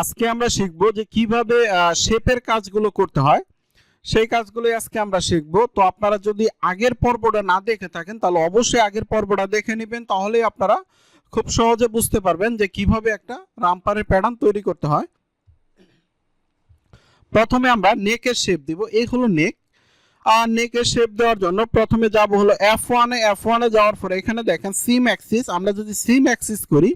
আজকে আমরা শিখবো যে কিভাবে শেপের কাজগুলো করতে হয়, সেই কাজগুলোই আজকে আমরা শিখবো। তো আপনারা যদি আগের পর্বটা না দেখে থাকেন তাহলে অবশ্যই আগের পর্বটা দেখে নেবেন, তাহলেই আপনারা খুব সহজে বুঝতে পারবেন যে কিভাবে একটা রামপারের প্যাটার্ন তৈরি করতে হয়। প্রথমে আমরা নেকের শেপ দিব, এই হলো নেক। আর নেকের শেপ দেওয়ার জন্য প্রথমে যাব হলো F1 এ যাওয়ার পরে এখানে দেখেন সিম অ্যাক্সিস। আমরা যদি সিম অ্যাক্সিস করি,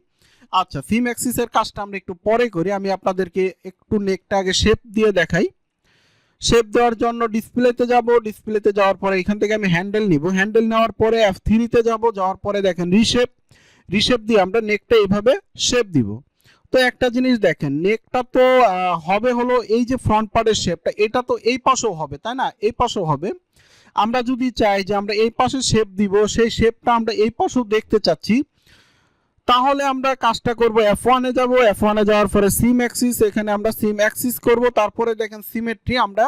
আচ্ছা সিম অ্যাক্সিসের কাজটা আমরা একটু পরে করি, আমি আপনাদেরকে একটু নেকটা আগে শেপ দিয়ে দেখাই। শেপ দেওয়ার জন্য ডিসপ্লেতে যাব, ডিসপ্লেতে যাওয়ার পরে এখান থেকে আমি হ্যান্ডেল নিব, হ্যান্ডেল নেওয়ার পরে F3 তে যাব, যাওয়ার পরে দেখেন রিশেপ, রিশেপ দিয়ে আমরা নেকটা এইভাবে শেপ দিব। তো একটা জিনিস দেখেন, নেকটা তো হবে হলো এই যে ফ্রন্ট পার্টের শেপটা, এটা তো এই পাশেও হবে তাই না, এই পাশেও হবে। আমরা যদি চাই যে আমরা এই পাশে শেপ দিব, সেই শেপটা আমরা এই পাশেও দেখতে চাচ্ছি, তাহলে আমরা কাজটা করব F1 এ যাব, F1 এ যাওয়ার পরে সিম অ্যাক্সিস, এখানে আমরা সিম অ্যাক্সিস করব। তারপরে দেখেন সিমেট্রি, আমরা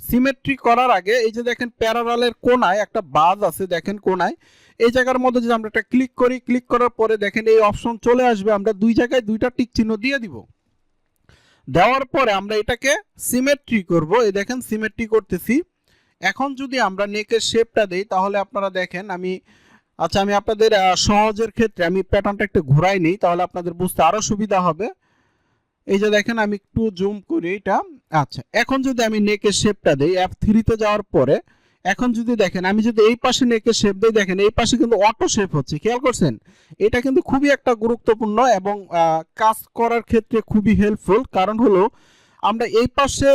সিমেট্রি করার আগে এই যে দেখেন প্যারালালের কোণায় একটা বাজ আছে, দেখেন কোণায় এই জায়গার মধ্যে যদি আমরা একটা ক্লিক করি, ক্লিক করার পরে দেখেন এই অপশন চলে আসবে, আমরা দুই জায়গায় দুইটা টিক চিহ্ন দিয়ে দিব। দেওয়ার পরে আমরা এটাকে সিমেট্রি করব, এই দেখেন সিমেট্রি করতেছি। এখন যদি আমরা নেকের শেপটা দেই তাহলে আপনারা দেখেন আমি আপনাদের সহজের ক্ষেত্রে আমি প্যাটার্নটা একটু ঘোরাই নিই, তাহলে আপনাদের বুঝতে আরো সুবিধা হবে। এই যে দেখেন আমি একটু জুম করি এটা। আচ্ছা, এখন যদি আমি নেকের শেপটা দেই F3 তে যাওয়ার পরে, এখন যদি দেখেন আমি যদি এই পাশে নেকের শেপ দেই, দেখেন এই পাশে কিন্তু অটো শেপ হচ্ছে, খেয়াল করছেন? এটা কিন্তু খুবই একটা গুরুত্বপূর্ণ এবং কাজ করার ক্ষেত্রে খুবই হেল্পফুল। কারণ হলো আমরা এই পাশে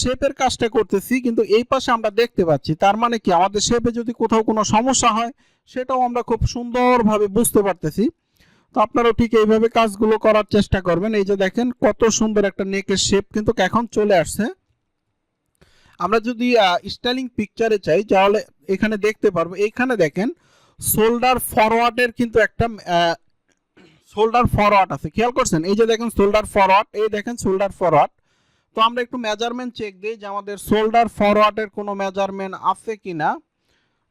শেপের কাজটা করতেছি, কিন্তু এই পাশে আমরা দেখতে পাচ্ছি, তার মানে কি আমাদের শেপে যদি কোথাও কোনো সমস্যা হয় সেটাও আমরা খুব সুন্দরভাবে বুঝতে পারতেছি। তো আপনারাও ঠিক এইভাবে কাজগুলো করার চেষ্টা করবেন। এই যে দেখেন কত সুন্দর একটা নেকের শেপ কিন্তু এখন চলে আসছে। আমরা যদি স্টাইলিং পিকচারে চাই তাহলে এখানে দেখতে পারবো, এখানে দেখেন শোল্ডার ফরওয়ার্ডের কিন্তু একটা শোল্ডার ফরওয়ার্ড আছে, খেয়াল করছেন? এই যে দেখেন শোল্ডার ফরওয়ার্ড, এই দেখেন শোল্ডার ফরওয়ার্ড। তো আমরা একটু মেজারমেন্ট চেক দিই যে আমাদের শোল্ডার ফরওয়ার্ডের কোনো মেজারমেন্ট আছে কিনা।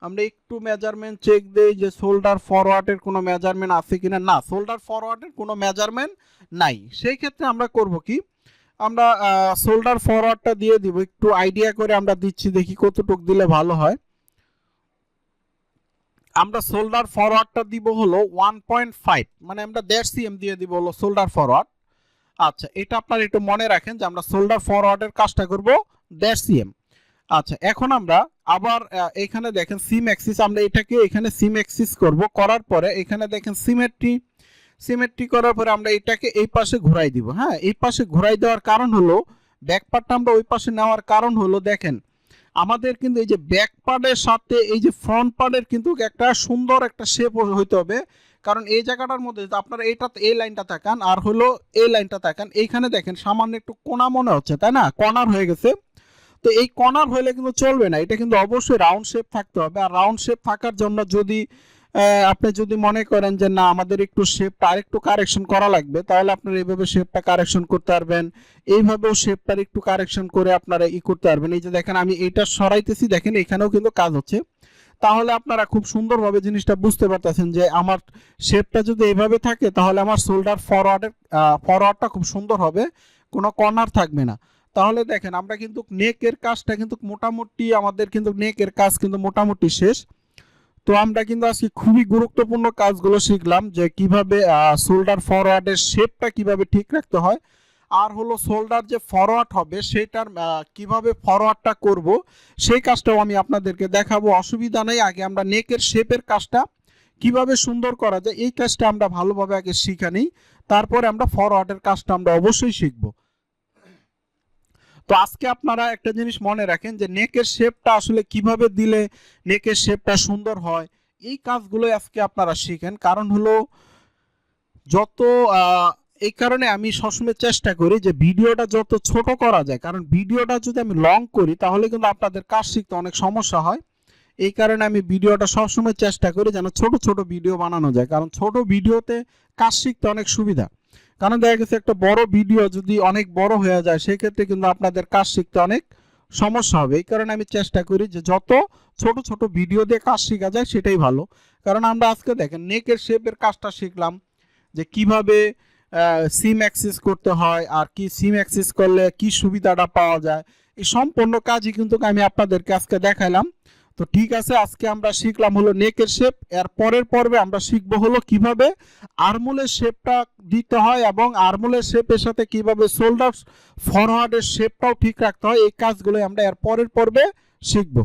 আমরা একটু মেজারমেন্ট চেক দেই যে শোল্ডার ফরওয়ার্ডের কোনো মেজারমেন্ট আছে কিনা। না, শোল্ডার ফরওয়ার্ডের কোনো মেজারমেন্ট নাই। সেই ক্ষেত্রে আমরা করব কি, আমরা শোল্ডার ফরওয়ার্ডটা দিয়ে দিব, একটু আইডিয়া করে আমরা দিচ্ছি, দেখি কতটুক দিলে ভালো হয়। আমরা শোল্ডার ফরওয়ার্ডটা দিব হলো 1.5, মানে আমরা 1.5 cm দিয়ে দিব হলো শোল্ডার ফরওয়ার্ড। আচ্ছা, এটা আপনারা একটু মনে রাখেন যে আমরা শোল্ডার ফরওয়ার্ডের কাজটা করব 1.5 cm। আচ্ছা, এখন আমরা আবার এখানে দেখেন সিম অ্যাক্সিস, আমরা এটাকে এখানে সিম অ্যাক্সিস করব, করার পরে এখানে দেখেন সিমেট্রি, সিমেট্রি করার পরে আমরা এটাকে এই পাশে ঘোরাই দিব। হ্যাঁ, এই পাশে ঘোরাই দেওয়ার কারণ হলো ব্যাক পার্টটা আমরা ওই পাশে নেওয়ার কারণ হলো দেখেন আমাদের কিন্তু এই যে ব্যাক পার্টের সাথে এই যে ফ্রন্ট পার্টের কিন্তু একটা সুন্দর একটা শেপ হইতে হবে। কারণ এই জায়গাটার মধ্যে আপনারা এইটা এই লাইনটা তাকান আর হলো এই লাইনটা তাকান, এইখানে দেখেন সামান্য একটু কোণা মনে হচ্ছে তাই না, কর্নার হয়ে গেছে। তো এই কর্নার হইলে কিন্তু চলবে না, এটা কিন্তু অবশ্যই রাউন্ড শেপ থাকতে হবে। আর রাউন্ড শেপ থাকার জন্য যদি আপনি যদি মনে করেন যে না আমাদের একটু শেপটা আরেকটু কারেকশন করা লাগবে, তাহলে আপনারা এইভাবে শেপটা কারেকশন করতে পারবেন, এইভাবেও শেপটার একটু কারেকশন করে আপনারা করতে পারবেন। এই যে দেখেন আমি এইটা সরাইতেছি, দেখেন এখানেও কিন্তু কাজ হচ্ছে। তাহলে আপনারা খুব সুন্দরভাবে জিনিসটা বুঝতে পারতেছেন যে আমার শেপটা যদি এইভাবে থাকে তাহলে আমার শোল্ডার ফরওয়ার্ডটা খুব সুন্দর হবে, কোনো কর্নার থাকবে না। তাহলে দেখেন আমরা কিন্তু নেকের কাজটা কিন্তু মোটামুটি আমাদের কিন্তু নেকের কাজ কিন্তু মোটামুটি শেষ। তো আমরা কিন্তু আজকে খুবই গুরুত্বপূর্ণ কাজগুলো শিখলাম যে কিভাবে শোল্ডার ফরওয়ার্ডের শেপটা কিভাবে ঠিক রাখতে হয়, আর হলো শোল্ডার যে ফরওয়ার্ড হবে সেটার কিভাবে ফরওয়ার্ডটা করব সেই কাজটাও আমি আপনাদেরকে দেখাবো। অসুবিধা নেই, আগে আমরা নেকের শেপের কাজটা কিভাবে সুন্দর করা যায় এই কাজটা আমরা ভালোভাবে আগে শিখে নিই, তারপরে আমরা ফরওয়ার্ডের কাজটা আমরা অবশ্যই শিখবো। তো আজকে আপনারা একটা জিনিস মনে রাখেন যে নেকের শেপটা আসলে কিভাবে দিলে নেকের শেপটা সুন্দর হয়, এই কাজগুলো আজকে আপনারা শিখেন। কারণ হলো যত এই কারণে আমি সবসময় চেষ্টা করি যে ভিডিওটা যত ছোট করা যায়, কারণ ভিডিওটা যদি আমি লং করি তাহলে কিন্তু আপনাদের কাজ শিখতে অনেক সমস্যা হয়। এই কারণে আমি ভিডিওটা সবসময় চেষ্টা করি যেন ছোট ছোট ভিডিও বানানো যায়, কারণ ছোট ভিডিওতে কাজ শিখতে অনেক সুবিধা। কারণ দেখা গেছে একটা বড় ভিডিও যদি অনেক বড় হয়ে যায় সেক্ষেত্রে কিন্তু আপনাদের কাজ শিখতে অনেক সমস্যা হবে। এই কারণে আমি চেষ্টা করি যে যত ছোট ছোট ভিডিও দিয়ে কাজ শেখা যায় সেটাই ভালো। কারণ আমরা আজকে দেখেন নেকের শেপের কাজটা শিখলাম যে কিভাবে সিম অ্যাক্সেস করতে হয় আর কি সিম অ্যাক্সেস করলে কি সুবিধাটা পাওয়া যায়, এই সম্পূর্ণ কাজই কিন্তু আমি আপনাদেরকে আজকে দেখাইলাম। তো ঠিক আছে, আজকে আমরা শিখলাম হলো নেকের শেপ। এর পরের পর্বে আমরা শিখবো হলো কিভাবে আর্মহোলের শেপটা দিতে হয় এবং আর্মহোলের শেপের সাথে কিভাবে শোল্ডার ফরওয়ার্ডের শেপটাও ঠিক রাখতে হয়। এই কাজগুলো আমরা এর পরের পর্বে শিখবো।